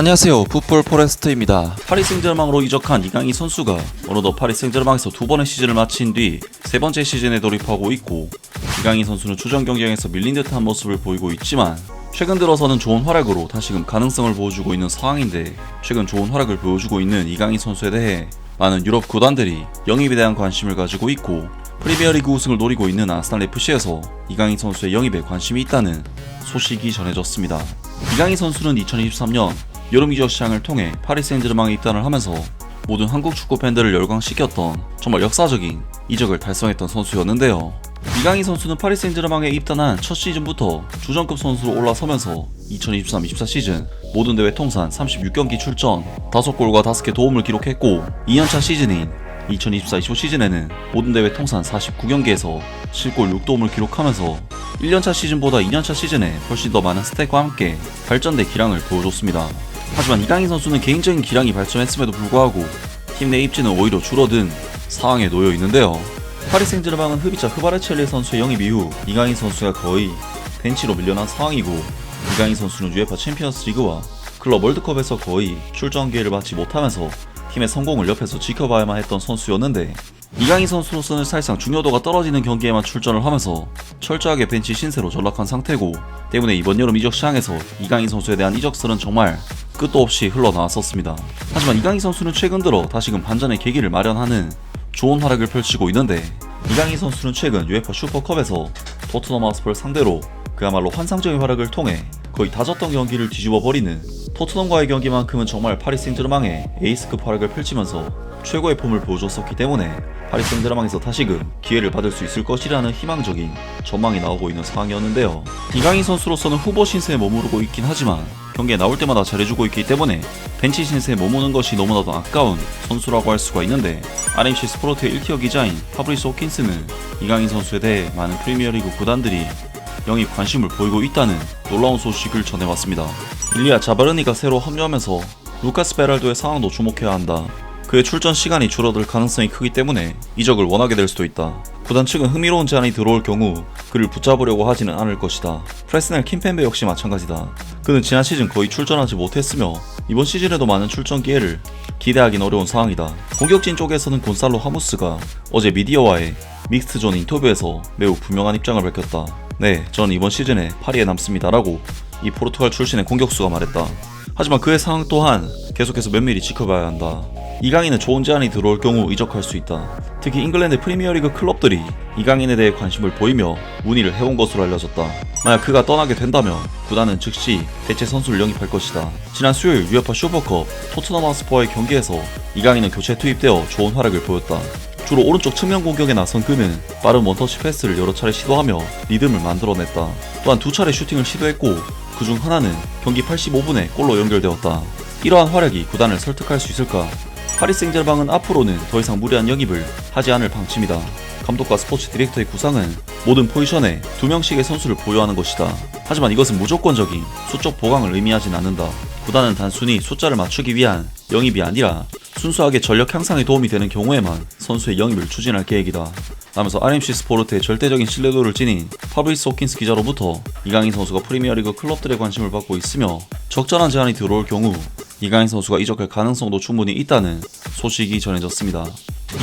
안녕하세요, 풋볼 포레스트입니다. 파리 생제르맹으로 이적한 이강인 선수가 어느덧 파리 생제르맹에서 두 번의 시즌을 마친 뒤 세 번째 시즌에 돌입하고 있고, 이강인 선수는 주전 경쟁에서 밀린 듯한 모습을 보이고 있지만 최근 들어서는 좋은 활약으로 다시금 가능성을 보여주고 있는 상황인데, 최근 좋은 활약을 보여주고 있는 이강인 선수에 대해 많은 유럽 구단들이 영입에 대한 관심을 가지고 있고, 프리미어리그 우승을 노리고 있는 아스날 FC에서 이강인 선수의 영입에 관심이 있다는 소식이 전해졌습니다. 이강인 선수는 2023년 여름 이적 시장을 통해 파리 생제르맹에 입단을 하면서 모든 한국 축구 팬들을 열광시켰던 정말 역사적인 이적을 달성했던 선수였는데요. 이강인 선수는 파리 생제르맹에 입단한 첫 시즌부터 주전급 선수로 올라서면서 2023-24 시즌 모든 대회 통산 36경기 출전, 5골과 5개 도움을 기록했고, 2년차 시즌인 2024-25 시즌에는 모든 대회 통산 49경기에서 7골 6도움을 기록하면서 1년차 시즌보다 2년차 시즌에 훨씬 더 많은 스탯과 함께 발전된 기량을 보여줬습니다. 하지만 이강인 선수는 개인적인 기량이 발전했음에도 불구하고 팀 내 입지는 오히려 줄어든 상황에 놓여 있는데요. 파리 생제르맹은 흡입자 흐바르첼리 선수의 영입 이후 이강인 선수가 거의 벤치로 밀려난 상황이고, 이강인 선수는 UEFA 챔피언스 리그와 클럽 월드컵에서 거의 출전 기회를 받지 못하면서 팀의 성공을 옆에서 지켜봐야만 했던 선수였는데, 이강인 선수로서는 사실상 중요도가 떨어지는 경기에만 출전을 하면서 철저하게 벤치 신세로 전락한 상태고, 때문에 이번 여름 이적 시장에서 이강인 선수에 대한 이적설은 정말 끝도 없이 흘러나왔었습니다. 하지만 이강인 선수는 최근 들어 다시금 반전의 계기를 마련하는 좋은 활약을 펼치고 있는데, 이강인 선수는 최근 UEFA 슈퍼컵에서 토트넘 하스퍼를 상대로 그야말로 환상적인 활약을 통해 거의 다 졌던 경기를 뒤집어버리는, 토트넘과의 경기만큼은 정말 파리 생제르맹의 에이스급 활약을 펼치면서 최고의 폼을 보여줬었기 때문에 파리 생제르맹에서 다시금 기회를 받을 수 있을 것이라는 희망적인 전망이 나오고 있는 상황이었는데요. 이강인 선수로서는 후보 신세에 머무르고 있긴 하지만 경기에 나올 때마다 잘해주고 있기 때문에 벤치 신세에 머무는 것이 너무나도 아까운 선수라고 할 수가 있는데, RMC 스포르트의 1티어 기자인 파브리스 호킨스는 이강인 선수에 대해 많은 프리미어리그 구단들이 영입 관심을 보이고 있다는 놀라운 소식을 전해왔습니다. 일리아 자바르니가 새로 합류하면서 루카스 베랄도의 상황도 주목해야 한다. 그의 출전 시간이 줄어들 가능성이 크기 때문에 이적을 원하게 될 수도 있다. 구단 측은 흥미로운 제안이 들어올 경우 그를 붙잡으려고 하지는 않을 것이다. 프레스넬 킴펜베 역시 마찬가지다. 그는 지난 시즌 거의 출전하지 못했으며 이번 시즌에도 많은 출전 기회를 기대하긴 어려운 상황이다. 공격진 쪽에서는 곤살로 하무스가 어제 미디어와의 믹스트존 인터뷰에서 매우 분명한 입장을 밝혔다. 네, 전 이번 시즌에 파리에 남습니다 라고 이 포르투갈 출신의 공격수가 말했다. 하지만 그의 상황 또한 계속해서 면밀히 지켜봐야 한다. 이강인은 좋은 제안이 들어올 경우 이적할 수 있다. 특히 잉글랜드 프리미어리그 클럽들이 이강인에 대해 관심을 보이며 문의를 해온 것으로 알려졌다. 만약 그가 떠나게 된다면 구단은 즉시 대체 선수를 영입할 것이다. 지난 수요일 UEFA 슈퍼컵 토트넘 하스퍼와의 경기에서 이강인은 교체 투입되어 좋은 활약을 보였다. 주로 오른쪽 측면 공격에 나선 그는 빠른 원터치 패스를 여러 차례 시도하며 리듬을 만들어냈다. 또한 두 차례 슈팅을 시도했고 그중 하나는 경기 85분에 골로 연결되었다. 이러한 활약이 구단을 설득할 수 있을까? 파리 생제르맹은 앞으로는 더 이상 무리한 영입을 하지 않을 방침이다. 감독과 스포츠 디렉터의 구상은 모든 포지션에 2명씩의 선수를 보유하는 것이다. 하지만 이것은 무조건적인 수적 보강을 의미하진 않는다. 구단은 단순히 숫자를 맞추기 위한 영입이 아니라 순수하게 전력 향상에 도움이 되는 경우에만 선수의 영입을 추진할 계획이다. 라면서 RMC 스포르트의 절대적인 신뢰도를 지닌 파브리스 호킨스 기자로부터 이강인 선수가 프리미어리그 클럽들의 관심을 받고 있으며 적절한 제안이 들어올 경우 이강인 선수가 이적할 가능성도 충분히 있다는 소식이 전해졌습니다.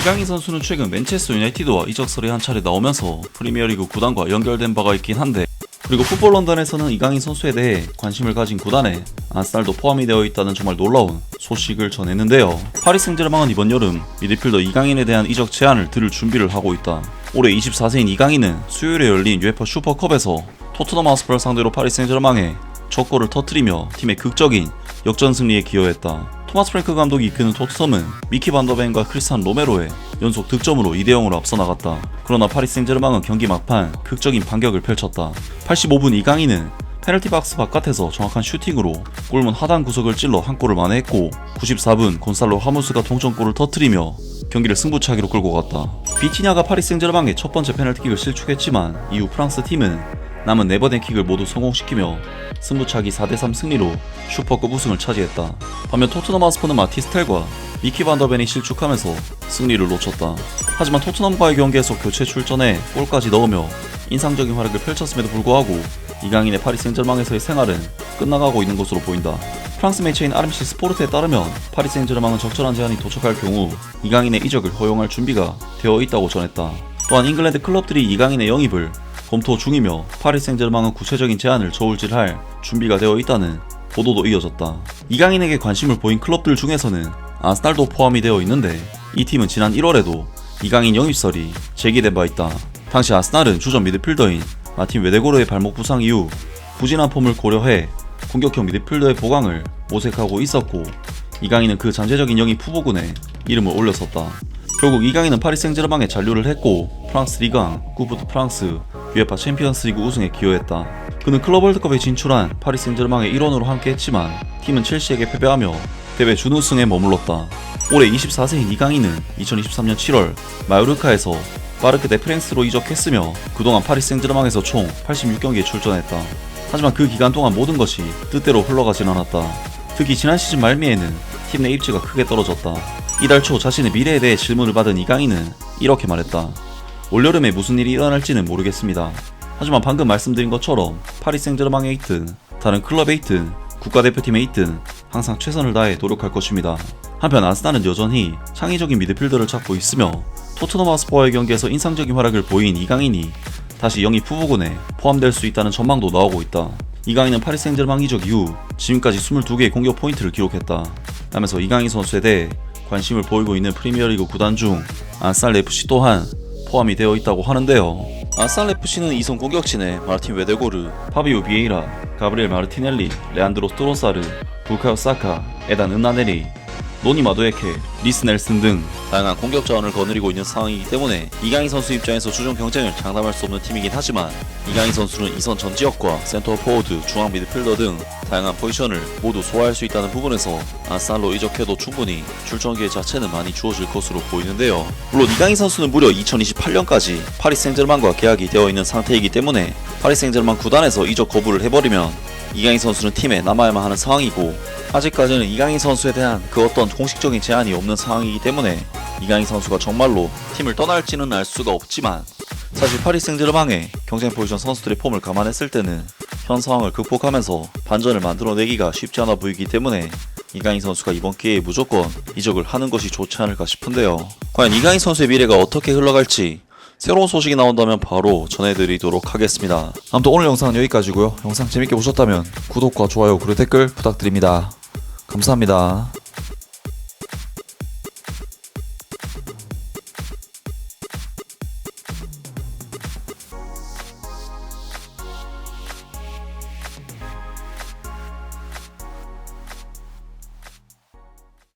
이강인 선수는 최근 맨체스터 유나이티드와 이적설이 한 차례 나오면서 프리미어리그 구단과 연결된 바가 있긴 한데, 그리고 풋볼 런던에서는 이강인 선수에 대해 관심을 가진 구단에 아스날도 포함이 되어 있다는 정말 놀라운 소식을 전했는데요. 파리 생제르맹은 이번 여름 미드필더 이강인에 대한 이적 제안을 들을 준비를 하고 있다. 올해 24세인 이강인은 수요일에 열린 UEFA 슈퍼컵에서 토트넘 하스퍼를 상대로 파리 생제르맹에 첫 골을 터뜨리며 팀의 극적인 역전 승리에 기여했다. 토마스 프랭크 감독이 이끄는 토트넘은 미키 반더벤과 크리스찬 로메로의 연속 득점으로 2대0으로 앞서 나갔다. 그러나 파리 생제르맹은 경기 막판 극적인 반격을 펼쳤다. 85분 이강인은 페널티 박스 바깥에서 정확한 슈팅으로 골문 하단 구석을 찔러 한 골을 만회했고, 94분 곤살로 하무스가 동점골을 터뜨리며 경기를 승부차기로 끌고 갔다. 비티냐가 파리 생제르맹의 첫 번째 페널티킥을 실축했지만 이후 프랑스 팀은 남은 4번의 킥을 모두 성공시키며 승부차기 4대3 승리로 슈퍼컵 우승을 차지했다. 반면 토트넘 하스퍼는 마티스텔과 미키 반더벤이 실축하면서 승리를 놓쳤다. 하지만 토트넘과의 경기에서 교체 출전해 골까지 넣으며 인상적인 활약을 펼쳤음에도 불구하고 이강인의 파리 생제르맹에서의 생활은 끝나가고 있는 것으로 보인다. 프랑스 매체인 RMC 스포르트에 따르면 파리 생제르맹은 적절한 제안이 도착할 경우 이강인의 이적을 허용할 준비가 되어 있다고 전했다. 또한 잉글랜드 클럽들이 이강인의 영입을 검토 중이며 파리 생제르맹은 구체적인 제안을 저울질할 준비가 되어 있다는 보도도 이어졌다. 이강인에게 관심을 보인 클럽들 중에서는 아스날도 포함이 되어 있는데 이 팀은 지난 1월에도 이강인 영입설이 제기된 바 있다. 당시 아스날은 주전 미드필더인 마틴 웨데고르의 발목 부상 이후 부진한 폼을 고려해 공격형 미드필더의 보강을 모색하고 있었고 이강인은 그 잠재적인 영입 후보군에 이름을 올렸었다. 결국 이강인은 파리 생제르맹에 잔류를 했고 프랑스 리강, 쿠프 드 프랑스, UEFA 챔피언스리그 우승에 기여했다. 그는 클럽 월드컵에 진출한 파리 생제르맹의 일원으로 함께했지만 팀은 첼시에게 패배하며 대회 준우승에 머물렀다. 올해 24세인 이강인은 2023년 7월 마요르카에서 파르크 데 프랭스로 이적했으며 그동안 파리 생제르맹에서 총 86경기에 출전했다. 하지만 그 기간 동안 모든 것이 뜻대로 흘러가진 않았다. 특히 지난 시즌 말미에는 팀 내 입지가 크게 떨어졌다. 이달 초 자신의 미래에 대해 질문을 받은 이강인은 이렇게 말했다. 올여름에 무슨 일이 일어날지는 모르겠습니다. 하지만 방금 말씀드린 것처럼 파리 생제르맹에 있든 다른 클럽에 있든 국가대표팀에 있든 항상 최선을 다해 노력할 것입니다. 한편 아스날은 여전히 창의적인 미드필더를 찾고 있으며 토트넘 하스퍼와의 경기에서 인상적인 활약을 보인 이강인이 다시 영입 후보군에 포함될 수 있다는 전망도 나오고 있다. 이강인은 파리 생제르맹 이적 이후 지금까지 22개의 공격 포인트를 기록했다. 라면서 이강인 선수에 대해 관심을 보이고 있는 프리미어리그 구단 중 아스날 FC 또한 포함이 되어 있다고 하는데요. 아스날 FC는 2선 공격진에 마르틴 웨데고르, 파비오 비에이라, 가브리엘 마르티넬리, 레안드로 트로사르, 부카요 사카, 에단 은나네리, 노니 마두에케, 리스 넬슨 등 다양한 공격 자원을 거느리고 있는 상황이기 때문에 이강인 선수 입장에서 주전 경쟁을 장담할 수 없는 팀이긴 하지만 이강인 선수는 2선 전 지역과 센터 포워드, 중앙 미드필더 등 다양한 포지션을 모두 소화할 수 있다는 부분에서 아스날로 이적해도 충분히 출전 기회 자체는 많이 주어질 것으로 보이는데요. 물론 이강인 선수는 무려 2028년까지 파리 생제르맹과 계약이 되어 있는 상태이기 때문에 파리 생제르맹 구단에서 이적 거부를 해버리면 이강인 선수는 팀에 남아야만 하는 상황이고 아직까지는 이강인 선수에 대한 그 어떤 공식적인 제안이 없는 상황이기 때문에 이강인 선수가 정말로 팀을 떠날지는 알 수가 없지만 사실 파리 생제르맹의 경쟁 포지션 선수들의 폼을 감안했을 때는 현 상황을 극복하면서 반전을 만들어내기가 쉽지 않아 보이기 때문에 이강인 선수가 이번 기회에 무조건 이적을 하는 것이 좋지 않을까 싶은데요. 과연 이강인 선수의 미래가 어떻게 흘러갈지 새로운 소식이 나온다면 바로 전해드리도록 하겠습니다. 아무튼 오늘 영상은 여기까지고요. 영상 재밌게 보셨다면 구독과 좋아요 그리고 댓글 부탁드립니다. 감사합니다.